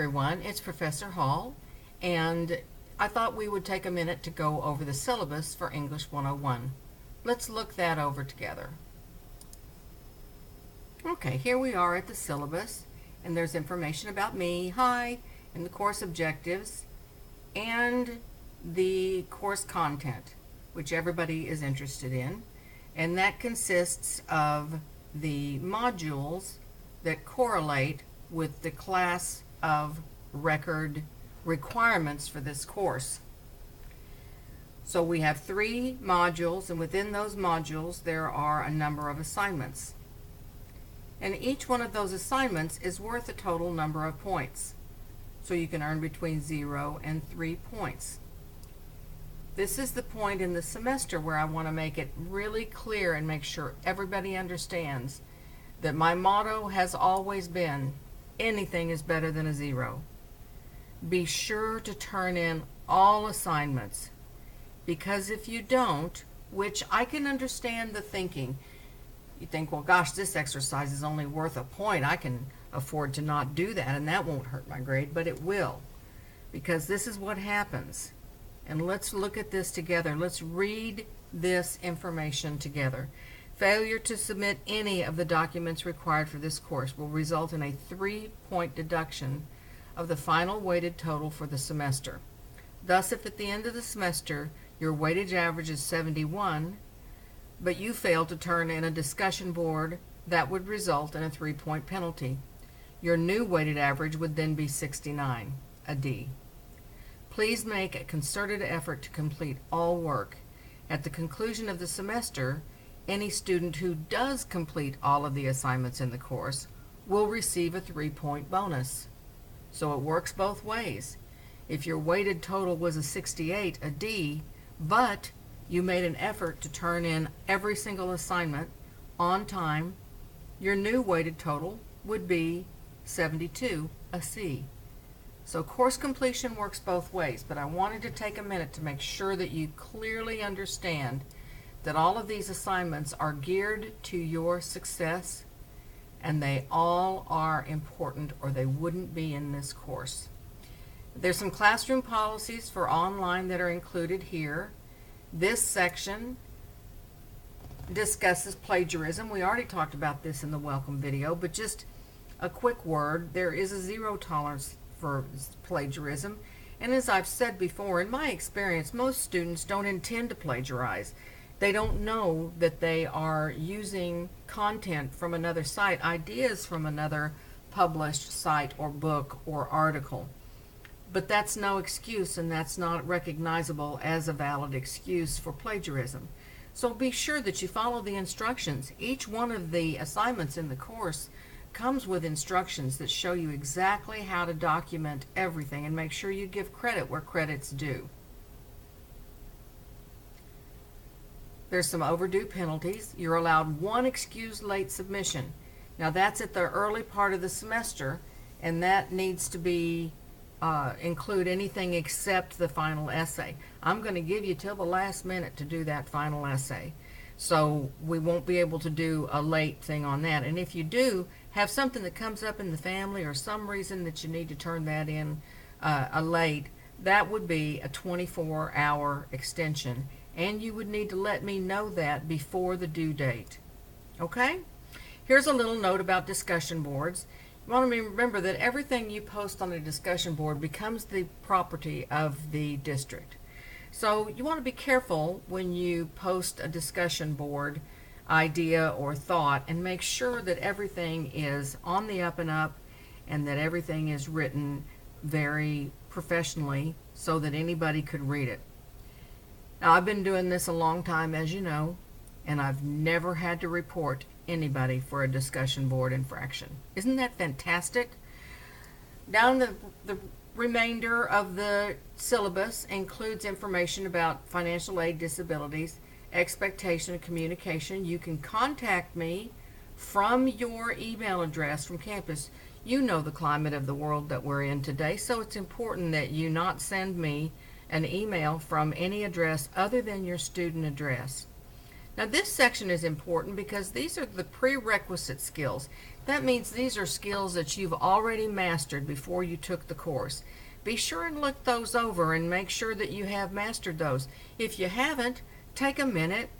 everyone, it's Professor Hall, and I thought we would take a minute to go over the syllabus for English 101. Let's look that over together. Okay, here we are at the syllabus, and there's information about me, hi, and the course objectives, and the course content, which everybody is interested in, and that consists of the modules that correlate with the class of record requirements for this course. So we have 3 modules, and within those modules there are a number of assignments. And each one of those assignments is worth a total number of points. So you can earn between 0 and 3 points. This is the point in the semester where I want to make it really clear and make sure everybody understands that my motto has always been, anything is better than a 0. Be sure to turn in all assignments, because if you don't, which I can understand the thinking, you think, well gosh, this exercise is only worth a point, I can afford to not do that and that won't hurt my grade, but it will, because this is what happens. And let's look at this together. Let's read this information together. Failure to submit any of the documents required for this course will result in a 3-point deduction of the final weighted total for the semester. Thus, if at the end of the semester your weighted average is 71, but you fail to turn in a discussion board, that would result in a 3-point penalty. Your new weighted average would then be 69, a D. Please make a concerted effort to complete all work. At the conclusion of the semester, any student who does complete all of the assignments in the course will receive a 3-point bonus. So it works both ways. If your weighted total was a 68, a D, but you made an effort to turn in every single assignment on time, your new weighted total would be 72, a C. So course completion works both ways, but I wanted to take a minute to make sure that you clearly understand that all of these assignments are geared to your success, and they all are important or they wouldn't be in this course. There's some classroom policies for online that are included here. This section discusses plagiarism. We already talked about this in the welcome video, but just a quick word. There is a 0 tolerance for plagiarism, and as I've said before, in my experience, most students don't intend to plagiarize. They don't know that they are using content from another site, ideas from another published site or book or article. But that's no excuse, and that's not recognizable as a valid excuse for plagiarism. So be sure that you follow the instructions. Each one of the assignments in the course comes with instructions that show you exactly how to document everything, and make sure you give credit where credit's due. There's some overdue penalties. You're allowed 1 excused late submission. Now that's at the early part of the semester, and that needs to be include anything except the final essay. I'm going to give you till the last minute to do that final essay, so we won't be able to do a late thing on that. And if you do have something that comes up in the family or some reason that you need to turn that in a late, that would be a 24-hour extension, and you would need to let me know that before the due date. Okay? Here's a little note about discussion boards. You want to remember that everything you post on a discussion board becomes the property of the district. So you want to be careful when you post a discussion board idea or thought, and make sure that everything is on the up and up, and that everything is written very professionally so that anybody could read it. Now, I've been doing this a long time, as you know, and I've never had to report anybody for a discussion board infraction. Isn't that fantastic? Down the remainder of the syllabus includes information about financial aid, disabilities, expectation of communication. You can contact me from your email address from campus. You know the climate of the world that we're in today, so it's important that you not send me an email from any address other than your student address. Now this section is important because these are the prerequisite skills. That means these are skills that you've already mastered before you took the course. Be sure and look those over and make sure that you have mastered those. If you haven't, take a minute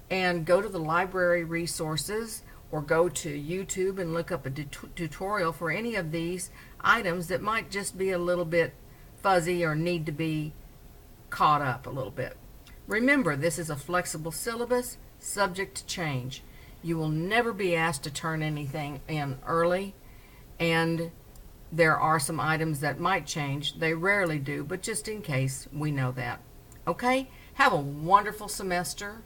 and go to the library resources or go to YouTube and look up a tutorial for any of these items that might just be a little bit fuzzy or need to be caught up a little bit. Remember, this is a flexible syllabus, subject to change. You will never be asked to turn anything in early, and there are some items that might change. They rarely do, but just in case, we know that. Okay? Have a wonderful semester.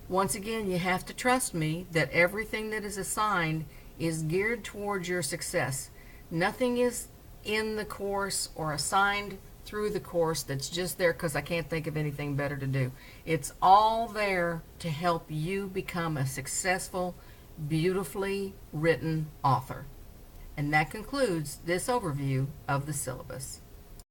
Once again, you have to trust me that everything that is assigned is geared towards your success. Nothing is in the course or assigned through the course that's just there because I can't think of anything better to do. It's all there to help you become a successful, beautifully written author. And that concludes this overview of the syllabus.